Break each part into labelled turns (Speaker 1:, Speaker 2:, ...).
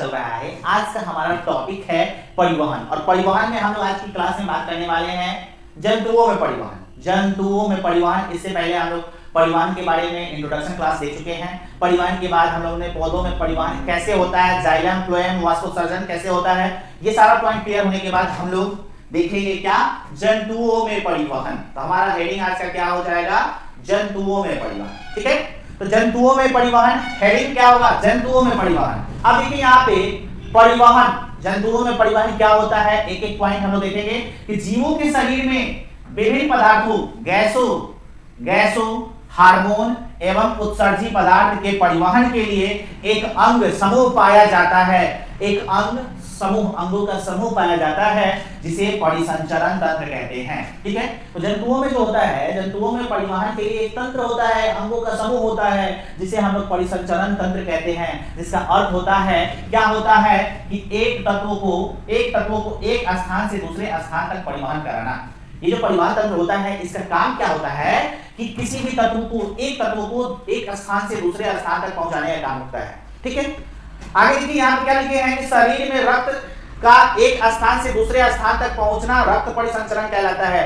Speaker 1: चल रहा है। आज का हमारा टॉपिक है परिवहन, और परिवहन में हम लोग आज की क्लास में बात करने वाले हैं जंतुओं में परिवहन। जंतुओं में परिवहन, इससे पहले हम लोग परिवहन के बारे में इंट्रोडक्शन क्लास दे चुके हैं। परिवहन के बाद हम लोगों ने पौधों में परिवहन कैसे होता है, जाइलम फ्लोएम वाष्पोत्सर्जन कैसे होता है, ये सारा पॉइंट क्लियर होने के बाद हम लोग देखेंगे क्या, जंतुओं में परिवहन। तो हमारा हेडिंग आज का क्या हो जाएगा, जंतुओं में परिवहन। ठीक है, तो जंतुओं में परिवहन हेडिंग क्या होगा, जंतुओं में परिवहन। अब देखिए यहाँ पे परिवहन, जंतुओं में परिवहन क्या होता है, एक एक पॉइंट हम लोग देखेंगे कि जीवों के शरीर में विभिन्न पदार्थों, गैसों, हार्मोन एवं उत्सर्जी पदार्थ के परिवहन के लिए एक अंग समूह पाया जाता है। एक अंग समूह, अंगों का समूह पाया जाता है जिसे परिसंचरण तंत्र कहते हैं। ठीक है, तो जंतुओं में जो होता है, जंतुओं में परिवहन के लिए एक तंत्र होता है, अंगों का समूह होता है जिसे हम लोग परिसंचरण तंत्र कहते हैं। जिसका अर्थ होता है, क्या होता है कि एक तत्व को एक स्थान से दूसरे स्थान तक परिवहन कराना। ये जो परिवहन तंत्र होता है, इसका काम क्या होता है कि किसी भी तत्व को एक स्थान से दूसरे स्थान तक पहुंचाने का काम होता है। ठीक है, आगे देखिए यहाँ पे क्या लिखे हैं कि शरीर में रक्त का एक स्थान से दूसरे स्थान तक पहुंचना रक्त परिसंचरण कहलाता है।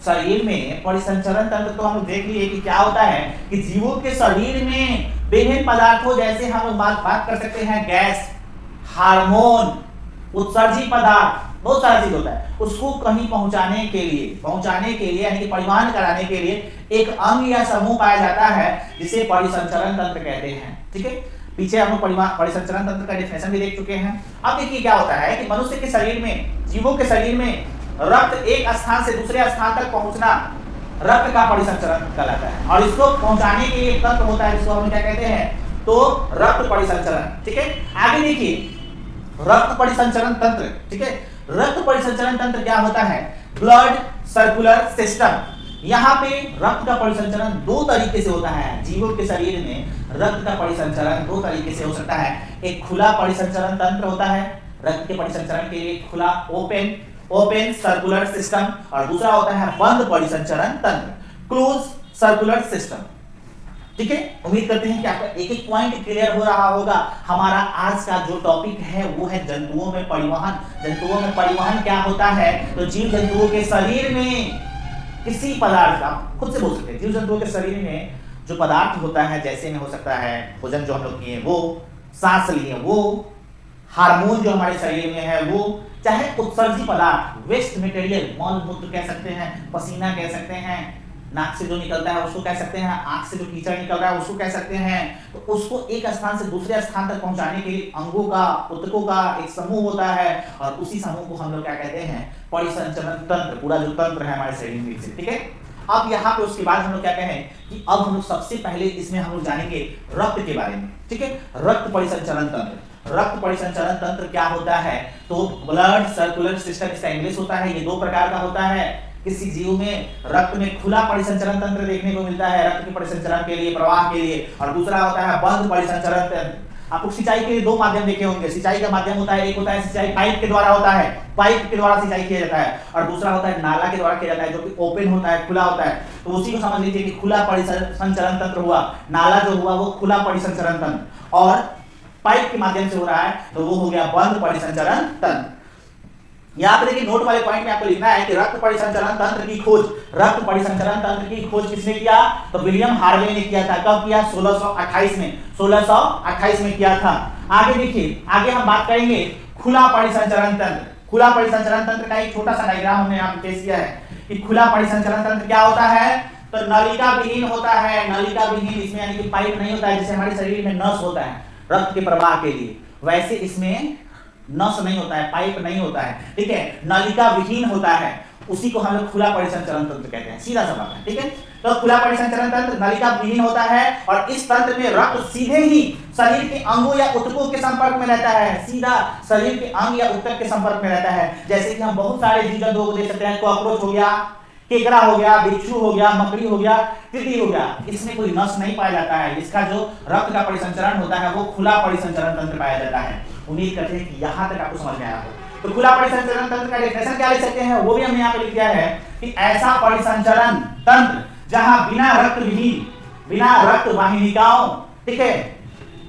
Speaker 1: शरीर में परिसंचरण तंत्र तो हम देख लिए कि क्या होता है कि जीवों के शरीर में विभिन्न पदार्थों, जैसे हम लोग बात कर सकते हैं गैस, हार्मोन, उत्सर्जी पदार्थ, बहुत सारा चीज होता है, उसको कहीं पहुंचाने के लिए यानी कि परिवहन कराने के लिए एक अंग या समूह पाया जाता है जिसे परिसंचरण तंत्र कहते हैं। ठीक है, पीछे हम लोग परिसंचरण तंत्र का डेफिनेशन भी देख चुके हैं। अब देखिए क्या होता है कि मनुष्य के शरीर में, जीवों के शरीर में रक्त एक स्थान से दूसरे स्थान तक पहुंचना रक्त का परिसंचरण कहलाता है, और इसको पहुंचाने के लिए एक तंत्र होता है जिसको हम क्या कहते हैं, तो रक्त परिसंचरण। ठीक है, आगे देखिए रक्त परिसंचरण तंत्र। ठीक है, रक्त परिसंचरण तंत्र क्या होता है, ब्लड सर्कुलर सिस्टम। यहाँ पे रक्त का परिसंचरण दो तरीके से होता है। जीवों के शरीर में रक्त का परिसंचरण दो तरीके से हो सकता है। एक खुला परिसंचरण तंत्र होता है रक्त के परिसंचरण के लिए, खुला ओपन सर्कुलर सिस्टम, और दूसरा होता है बंद परिसंचरण तंत्र, क्लोज सर्कुलर सिस्टम। ठीक है, उम्मीद करते हैं कि आपका एक एक पॉइंट क्लियर हो रहा होगा। हमारा आज का जो टॉपिक है वो है जंतुओं में परिवहन। जंतुओं में परिवहन क्या होता है, तो जीव जंतुओं के शरीर में किसी पदार्थ का, खुद से बोल सकते हैं, जीव जंतुओं के शरीर में जो पदार्थ होता है, जैसे में हो सकता है भोजन जो हम लोग किए वो, सांस लिए वो, हार्मोन जो हमारे शरीर में है वो, चाहे उत्सर्जी पदार्थ, वेस्ट मटेरियल, मल मूत्र कह सकते हैं, पसीना कह सकते हैं, नाक से जो निकलता है उसको कह सकते हैं, आंख से जो कीचड़ निकल रहा है उसको कह सकते हैं। तो उसको एक स्थान से दूसरे स्थान तक पहुंचाने के लिए अंगों का, ऊतकों का एक समूह होता है, और उसी समूह को हम लोग क्या कहते हैं, परिसंचरण तंत्र। पूरा जो तंत्र है हमारे शरीर में। ठीक है, अब यहाँ पे उसके बाद हम लोग क्या कहें कि अब हम लोग सबसे पहले इसमें हम लोग जानेंगे रक्त के बारे में। ठीक है, रक्त परिसंचरण तंत्र। रक्त परिसंचरण तंत्र क्या होता है, तो ब्लड सर्कुलर सिस्टम इसका इंग्लिश होता है। ये दो प्रकार का होता है। किसी जीव में रक्त में खुला परिसंचरण तंत्र देखने को मिलता है रक्त के परिसंचरण के लिए, प्रवाह के लिए, और दूसरा होता है बंद परिसंचरण तंत्र। आपको सिंचाई के दो माध्यम देखे होंगे। सिंचाई का माध्यम होता है, एक होता है सिंचाई पाइप के द्वारा होता है, पाइप के द्वारा सिंचाई किया जाता है, और दूसरा होता है नाला के द्वारा किया जाता है जो कि ओपन होता है, खुला होता है। तो उसी को समझ लीजिए कि खुला परिसंचरण तंत्र हुआ, नाला जो हुआ वो खुला परिसंचरण तंत्र, और पाइप के माध्यम से हो रहा है तो वो हो गया बंद परिसंचरण तंत्र। यहाँ पे देखिए नोट वाले पॉइंट में आपको लिखना है कि रक्त परिसंचरण तंत्र की खोज, रक्त परिसंचरण तंत्र की खोज किसने किया, तो विलियम हार्वे ने किया था। कब किया, 1628 में, 1628 में किया था। आगे देखिए, आगे हम बात करेंगे खुला परिसंचरण तंत्र। खुला परिसंचरण तंत्र का एक छोटा सा डायग्राम हमने यहाँ पे पेश किया है कि खुला परिसंचरण तंत्र क्या होता है, तो नलिका विहीन होता है। नलिका विहीन, इसमें यानी कि पाइप नहीं होता है, जैसे हमारे शरीर में नस होता है रक्त के प्रवाह के लिए, वैसे इसमें नस नहीं होता है, पाइप नहीं होता है। ठीक है, नलिका विहीन होता है, उसी को हम लोग खुला परिसंचरण तंत्र कहते हैं। सीधा सा बात है। ठीक है, तो खुला परिसंचरण तंत्र नलिका विहीन होता है, और इस तंत्र में रक्त सीधे ही शरीर के अंगों या ऊतकों के संपर्क में रहता है। सीधा शरीर के अंग या ऊतक के संपर्क में रहता है। जैसे कि हम बहुत सारे जीव जंतुओं को देख सकते हैं, कॉकरोच हो गया, केकड़ा हो गया, बिच्छू हो गया, मकड़ी हो गया, तितली हो गया, इसमें कोई नस नहीं पाया जाता है। इसका जो रक्त का परिसंचरण होता है वो खुला परिसंचरण तंत्र पाया जाता है। उम्मीद करते हैं कि यहाँ तक आपको समझ में आया हो। तो खुला परिसंचरण तंत्र का डेफिनेशन क्या लिख सकते हैं, वो भी हमने यहाँ पे लिख दिया है कि ऐसा परिसंचरण तंत्र जहां बिना रक्त वाहिनिकाओं, ठीक है,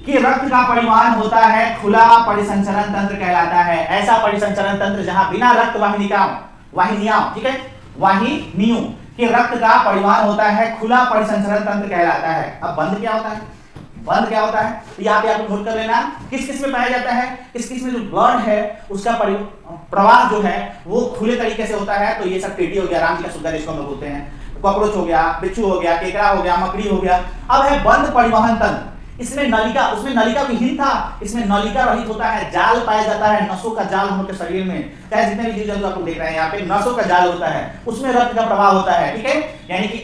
Speaker 1: कि रक्त का परिवहन होता है खुला परिसंचरण तंत्र कहलाता है। ऐसा परिसंचरण तंत्र जहां बिना रक्त वाहिनियों ठीक है वाहिनियों कि रक्त का परिवहन होता है खुला परिसंचरण तंत्र कहलाता है। अब बंद क्या होता है? बंद क्या होता है? तो यहाँ पे आपको नोट कर लेना किस किस में पाया जाता है। किस किस में जो ब्लड है उसका प्रवाह जो है वो खुले तरीके से होता है। तो ये सब टीटी हो गया, राम जी का सुग्गा जिसको हम लोग बोलते हैं, कॉकरोच हो गया, बिच्छू हो गया, केकड़ा हो गया, मकड़ी हो गया। अब है बंद परिवहन तंत्र। इसमें नलिका, उसमें नलिका विहीन था, इसमें नलिका रहित होता है। जाल पाया जाता है, नसों का जाल हम लोग के शरीर में, चाहे जितने भी जीव जंतु आप लोग देख रहे हैं यहाँ पे नसों का जाल होता है, उसमें रक्त का प्रवाह होता है। ठीक है, यानी कि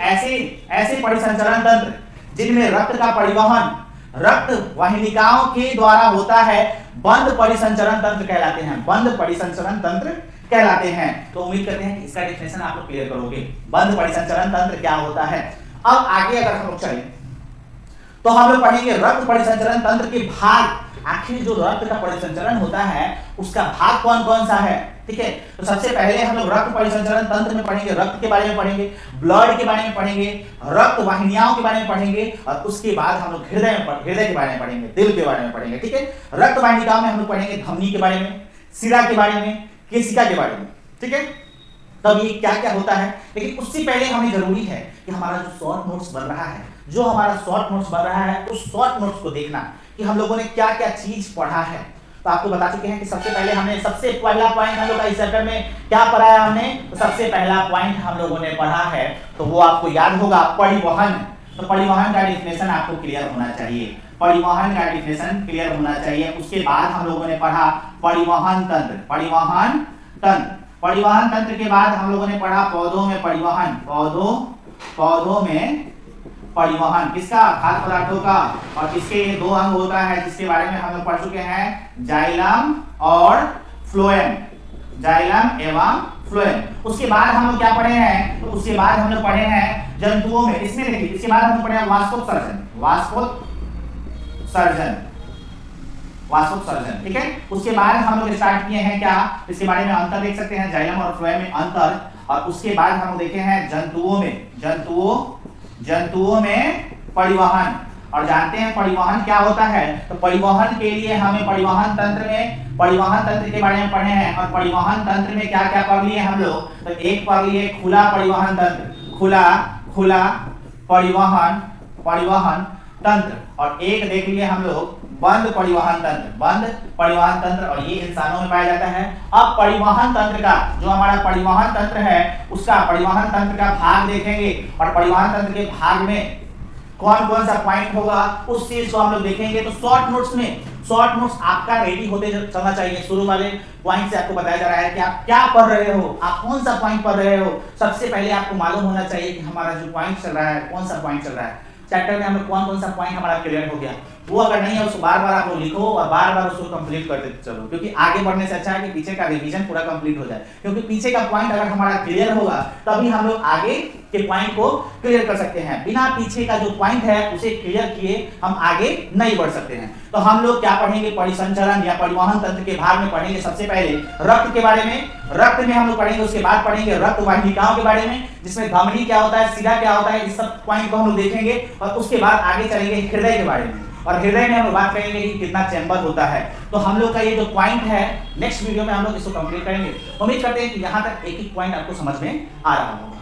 Speaker 1: ऐसे परिसंचरण तंत्र जिनमें रक्त का परिवहन रक्त वाहिनिकाओं के द्वारा होता है बंद परिसंचरण तंत्र कहलाते हैं। बंद परिसंचरण तंत्र कहलाते हैं। तो उम्मीद करते हैं कि इसका डेफिनेशन आप लोग क्लियर करोगे, बंद परिसंचरण तंत्र क्या होता है। अब आगे अगर हम लोग चलें तो हम लोग पढ़ेंगे रक्त परिसंचरण तंत्र के भाग। आखिर जो रक्त का परिसंचरण होता है उसका भाग कौन कौन सा है। ठीक है, तो सबसे पहले हम लोग रक्त परिसंचरण तंत्र में पढ़ेंगे, रक्त के बारे में पढ़ेंगे, ब्लड के बारे में पढ़ेंगे, रक्त वाहिनियों के बारे में पढ़ेंगे और उसके बाद हम लोग हृदय के बारे में पढ़ेंगे, दिल के बारे में पढ़ेंगे। ठीक है, रक्त वाहिनिकाओं में हम लोग पढ़ेंगे धमनी के बारे में, सिरा के बारे में, केशिका के बारे में। ठीक है, तब ये क्या क्या होता है। लेकिन उससे पहले हमें जरूरी है कि हमारा जो शॉर्ट नोट्स बन रहा है, जो हमारा शॉर्ट नोट्स बन रहा है उस शॉर्ट नोट्स को देखना कि हम लोगों ने क्या क्या चीज पढ़ा है। तो आपको बता चुके हैं कि सबसे पहला पॉइंट हम लोग का इस चैप्टर में क्या पढ़ा है हमने। तो सबसे पहला पॉइंट हम लोगों ने पढ़ा है तो वो आपको याद होगा परिवहन। तो परिवहन का डिफिनेशन आपको क्लियर होना चाहिए, परिवहन का डिफिनेशन क्लियर होना चाहिए। उसके बाद हम लोगों ने पढ़ा परिवहन तंत्र। परिवहन तंत्र के बाद हम लोगों ने पढ़ा पौधों में परिवहन। पौधों में परिवहन किसका? खाद्य पदार्थों का। और इसके दो अंग होता है जिसके बारे में हम लोग पढ़ चुके हैं, जाइलम और फ्लोएम, जाइलम एवं फ्लोएम। उसके बाद हम लोग क्या पढ़े हैं? तो उसके बाद हम लोग पढ़े हैं जंतुओं में, इसमें देखिए इसके बाद हम लोग पढ़े वाष्पोत्सर्जन। ठीक है, उसके बाद हम लोग स्टार्ट किए हैं क्या, इसके बारे में अंतर देख सकते हैं, जाइलम और फ्लोएम में अंतर। और उसके बाद हम देखे हैं जंतुओं में परिवहन। और जानते हैं परिवहन क्या होता है। तो परिवहन के लिए हमें परिवहन तंत्र के बारे में पढ़े हैं। और परिवहन तंत्र में क्या क्या पढ़ लिए हम लोग। तो एक पढ़ लिए खुला परिवहन तंत्र, खुला परिवहन तंत्र। और एक देख लिए हम लोग बंद परिवहन तंत्र, और ये इंसानों में पाया जाता है। अब परिवहन तंत्र का जो हमारा परिवहन तंत्र है उसका परिवहन तंत्र का भाग देखेंगे। और परिवहन तंत्र के भाग में कौन कौन सा पॉइंट होगा उस चीज को हम लोग देखेंगे। तो शॉर्ट नोट्स आपका रेडी होते चलना चाहिए। शुरू वाले पॉइंट से आपको बताया जा रहा है कि आप क्या पढ़ रहे हो, आप कौन सा पॉइंट पढ़ रहे हो। सबसे पहले आपको मालूम होना चाहिए कि हमारा जो पॉइंट चल रहा है कौन सा पॉइंट चल रहा है, चैप्टर में हमें कौन कौन सा पॉइंट हमारा क्लियर हो गया। वो अगर नहीं है उसको बार बार आप लोग लिखो और बार बार उसको कंप्लीट करते चलो, क्योंकि आगे बढ़ने से अच्छा है कि पीछे का रिवीजन पूरा कंप्लीट हो जाए। क्योंकि पीछे का पॉइंट अगर हमारा क्लियर होगा तभी हम लोग आगे के पॉइंट को क्लियर कर सकते हैं। बिना पीछे का जो पॉइंट है उसे क्लियर किए हम आगे नहीं बढ़ सकते हैं। तो हम लोग क्या पढ़ेंगे, परिसंचरण या परिवहन तंत्र के भाग में पढ़ेंगे सबसे पहले रक्त के बारे में। रक्त में हम लोग पढ़ेंगे, उसके बाद पढ़ेंगे रक्त वाहिनिकाओं के बारे में, जिसमें धमनी क्या होता है, सिरा क्या होता है, इस सब पॉइंट को हम लोग देखेंगे। और उसके बाद आगे चलेंगे हृदय के बारे में, और हृदय में हम लोग बात करेंगे कि कितना चैम्बर होता है। तो हम लोग का ये जो पॉइंट है नेक्स्ट वीडियो में हम लोग इसको कंप्लीट करेंगे। उम्मीद करते हैं कि यहाँ तक एक एक पॉइंट आपको समझ में आ रहा होगा।